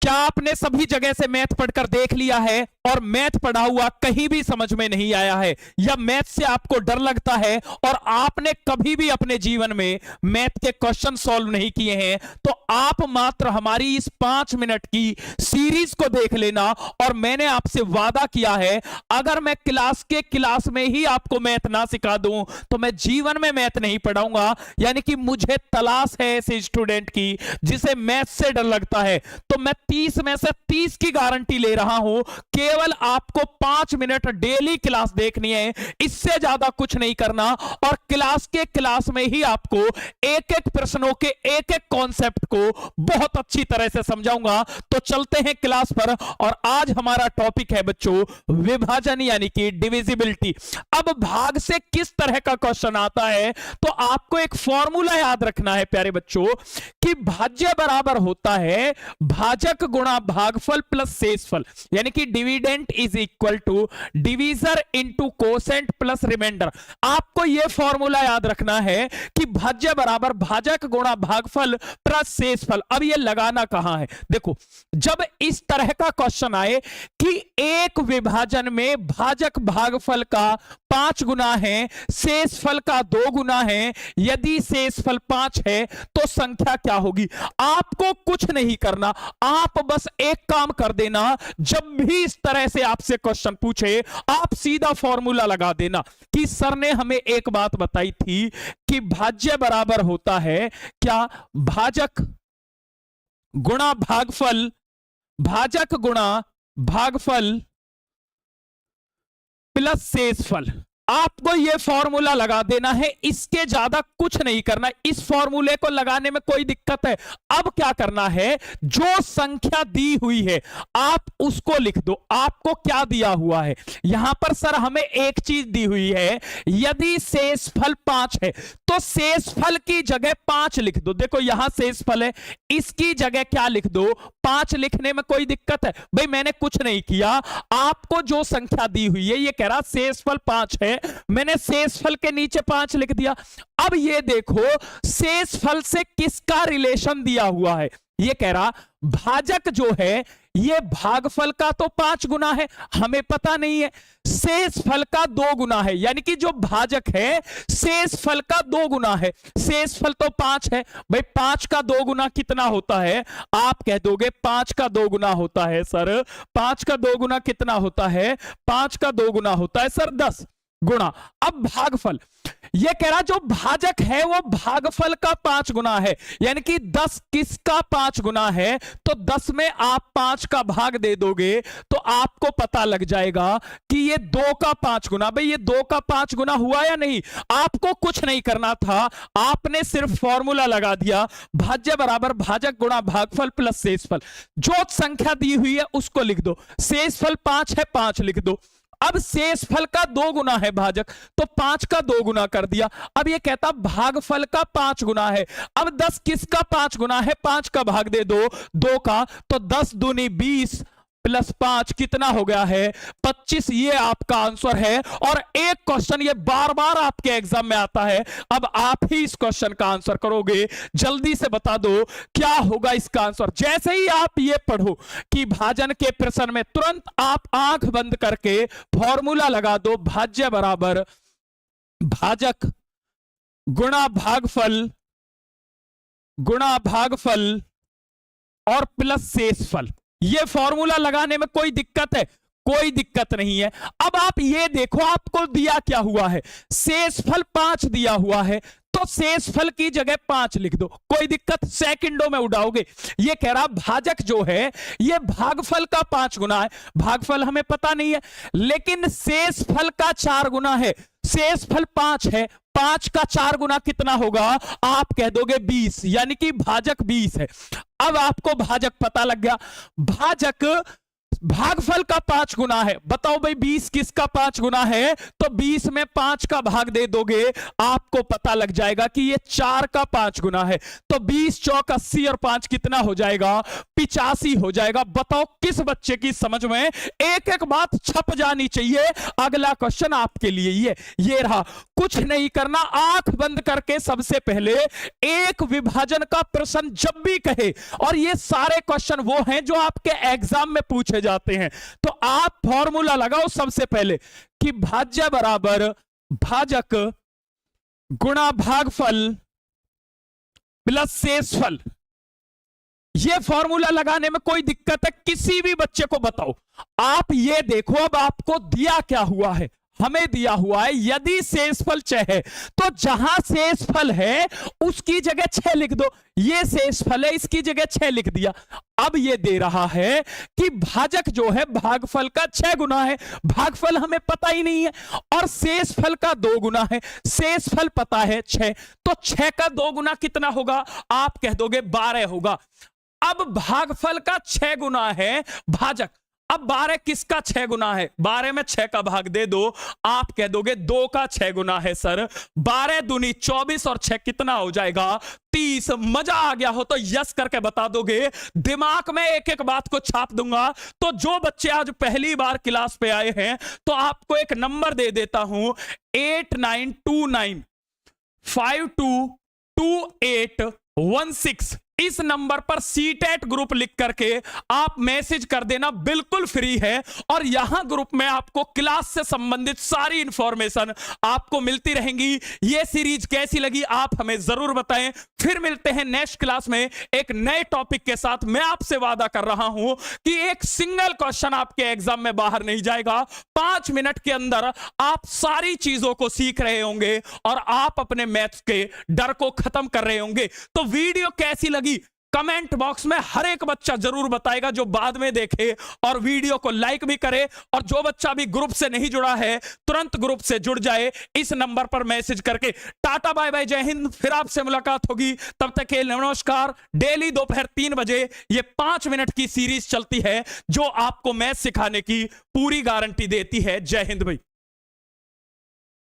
क्या आपने सभी जगह से मैथ पढ़कर देख लिया है और मैथ पढ़ा हुआ कहीं भी समझ में नहीं आया है, या मैथ से आपको डर लगता है और आपने कभी भी अपने जीवन में मैथ के क्वेश्चन सॉल्व नहीं किए हैं, तो आप मात्र हमारी इस 5 मिनट की सीरीज को देख लेना। और मैंने आपसे वादा किया है, अगर मैं क्लास में ही आपको मैथ ना सिखा दूं तो मैं जीवन में मैथ नहीं पढ़ाऊंगा। यानी कि मुझे तलाश है ऐसे स्टूडेंट की जिसे मैथ से डर लगता है। तो मैं 30 में से 30 की गारंटी ले रहा हूं, केवल आपको 5 मिनट डेली क्लास देखनी है, इससे ज्यादा कुछ नहीं करना। और क्लास में ही आपको एक एक प्रश्नों के एक एक कॉन्सेप्ट को बहुत अच्छी तरह से समझाऊंगा। तो चलते हैं क्लास पर। और आज हमारा टॉपिक है बच्चों विभाजन यानी कि डिविजिबिलिटी। अब भाग से किस तरह का क्वेश्चन आता है, तो आपको एक फॉर्मूला याद रखना है प्यारे बच्चों कि भाज्य बराबर होता है भाजक गुणा भागफल प्लस शेषफल, यानी कि dividend is equal to divisor into quotient plus remainder. आपको यह फॉर्मूला याद रखना है कि भाज्य बराबर भाजक गुणा भागफल प्लस शेषफल। अब यह लगाना कहां है, देखो जब इस तरह का क्वेश्चन आए कि एक विभाजन में भाजक भागफल का 5 गुना है, शेषफल का 2 गुना है, यदि शेषफल 5 है तो संख्या क्या होगी। आपको कुछ नहीं करना, आप बस एक काम कर देना, जब भी इस तरह से आपसे क्वेश्चन पूछे आप सीधा फॉर्मूला लगा देना कि सर ने हमें एक बात बताई थी कि भाज्य बराबर होता है क्या, भाजक गुणा भागफल, भाजक गुणा भागफल प्लस शेषफल। आपको यह फॉर्मूला लगा देना है, इसके ज्यादा कुछ नहीं करना। इस फॉर्मूले को लगाने में कोई दिक्कत है। अब क्या करना है, जो संख्या दी हुई है आप उसको लिख दो। आपको क्या दिया हुआ है, यहां पर सर हमें एक चीज दी हुई है, यदि शेषफल 5 है तो शेषफल की जगह 5 लिख दो। देखो यहां शेषफल है, इसकी जगह क्या लिख दो, 5 लिखने में कोई दिक्कत है। भाई मैंने कुछ नहीं किया, आपको जो संख्या दी हुई है, ये कह रहा शेषफल 5 है, मैंने शेषफल के नीचे 5 लिख दिया। अब ये देखो शेषफल से किसका रिलेशन दिया हुआ है, ये कह रहा भाजक जो है ये भागफल का तो 5 गुना है, हमें पता नहीं है, शेषफल का 2 गुना है, यानी कि जो भाजक है शेषफल का 2 गुना है। शेषफल तो 5 है, भाई 5 का 2 गुना कितना होता है, आप कह दोगे 5 का 2 गुना होता है सर, 5 का 2 गुना कितना होता है, 5 का 2 गुना होता है सर 10 गुना। अब भागफल, यह कह रहा जो भाजक है वो भागफल का 5 गुना है, यानी कि 10 किसका 5 गुना है, तो 10 में आप 5 का भाग दे दोगे तो आपको पता लग जाएगा कि ये 2 का 5 गुना। भाई ये 2 का 5 गुना हुआ या नहीं, आपको कुछ नहीं करना था, आपने सिर्फ फॉर्मूला लगा दिया, भाज्य बराबर भाजक गुणा भागफल प्लस शेषफल। जो संख्या दी हुई है उसको लिख दो, शेषफल 5 है 5 लिख दो। अब शेषफल का 2 गुना है भाजक, तो 5 का 2 गुना कर दिया। अब ये कहता भागफल का 5 गुना है, अब 10 किसका 5 गुना है, 5 का भाग दे दो 2 का, तो 10 दूनी 20 प्लस 5 कितना हो गया है 25। ये आपका आंसर है। और एक क्वेश्चन ये बार बार आपके एग्जाम में आता है, अब आप ही इस क्वेश्चन का आंसर करोगे, जल्दी से बता दो क्या होगा इसका आंसर। जैसे ही आप ये पढ़ो कि भाजन के प्रश्न में, तुरंत आप आंख बंद करके फॉर्मूला लगा दो, भाज्य बराबर भाजक गुणा भागफल और प्लस शेषफल। ये फॉर्मूला लगाने में कोई दिक्कत है, कोई दिक्कत नहीं है। अब आप ये देखो आपको दिया क्या हुआ है, शेषफल 5 दिया हुआ है, तो शेषफल की जगह 5 लिख दो, कोई दिक्कत, सेकंडों में उड़ाओगे। ये कह रहा भाजक जो है ये भागफल का 5 गुना है, भागफल हमें पता नहीं है, लेकिन शेषफल का 4 गुना है, शेषफल 5 है, 5 का 4 गुना कितना होगा, आप कह दोगे 20, यानी कि भाजक 20 है। अब आपको भाजक पता लग गया, भाजक भागफल का 5 गुना है, बताओ भाई 20 किसका 5 गुना है, तो 20 में 5 का भाग दे दोगे आपको पता लग जाएगा कि ये 4 का 5 गुना है, तो 20 चौक 80 और 5 कितना हो जाएगा 85 हो जाएगा। बताओ किस बच्चे की समझ में एक एक बात छप जानी चाहिए। अगला क्वेश्चन आपके लिए ये रहा, कुछ नहीं करना, आंख बंद करके सबसे पहले एक विभाजन का प्रश्न जब भी कहे, और ये सारे क्वेश्चन वो हैं जो आपके एग्जाम में पूछे जाते हैं, तो आप फॉर्मूला लगाओ सबसे पहले कि भाज्य बराबर भाजक गुणा भागफल प्लस शेषफल। ये फॉर्मूला लगाने में कोई दिक्कत है? किसी भी बच्चे को बताओ। आप ये देखो, अब आपको दिया क्या हुआ है, हमें दिया हुआ है यदि शेषफल 6 है तो जहां शेषफल है उसकी जगह 6 लिख दो, ये शेषफल है इसकी जगह 6 लिख दिया। अब ये दे रहा है कि भाजक जो है भागफल का 6 गुना है, भागफल हमें पता ही नहीं है, और शेषफल का 2 गुना है, शेषफल पता है 6, तो 6 का 2 गुना कितना होगा? आप कह दोगे 12 होगा। अब भागफल का 6 गुना है भाजक, अब 12 किसका 6 गुना है? 12 में 6 का भाग दे दो, आप कह दोगे 2 का 6 गुना है सर। 12 दूनी 24 और 6 कितना हो जाएगा? 30। मजा आ गया हो तो यस करके बता दोगे। दिमाग में एक एक बात को छाप दूंगा। तो जो बच्चे आज पहली बार क्लास पे आए हैं तो आपको एक नंबर दे देता हूं, 8929522816। इस नंबर पर सीटेट ग्रुप लिख करके आप मैसेज कर देना, बिल्कुल फ्री है, और यहां ग्रुप में आपको क्लास से संबंधित सारी इंफॉर्मेशन आपको मिलती रहेंगी। ये सीरीज कैसी लगी आप हमें जरूर बताएं। फिर मिलते हैं नेक्स्ट क्लास में एक नए टॉपिक के साथ। मैं आपसे वादा कर रहा हूं कि एक सिंगल क्वेश्चन आपके एग्जाम में बाहर नहीं जाएगा। 5 मिनट के अंदर आप सारी चीजों को सीख रहे होंगे और आप अपने मैथ्स के डर को खत्म कर रहे होंगे। तो वीडियो कैसी लगी कमेंट बॉक्स में हर एक बच्चा जरूर बताएगा जो बाद में देखे, और वीडियो को लाइक भी करे। और जो बच्चा भी ग्रुप से नहीं जुड़ा है तुरंत ग्रुप से जुड़ जाए इस नंबर पर मैसेज करके। टाटा बाय बाय, जय हिंद। फिर आपसे मुलाकात होगी, तब तक के लिए नमस्कार। डेली दोपहर 3 बजे ये 5 मिनट की सीरीज चलती है जो आपको मैथ सिखाने की पूरी गारंटी देती है। जय हिंद भाई।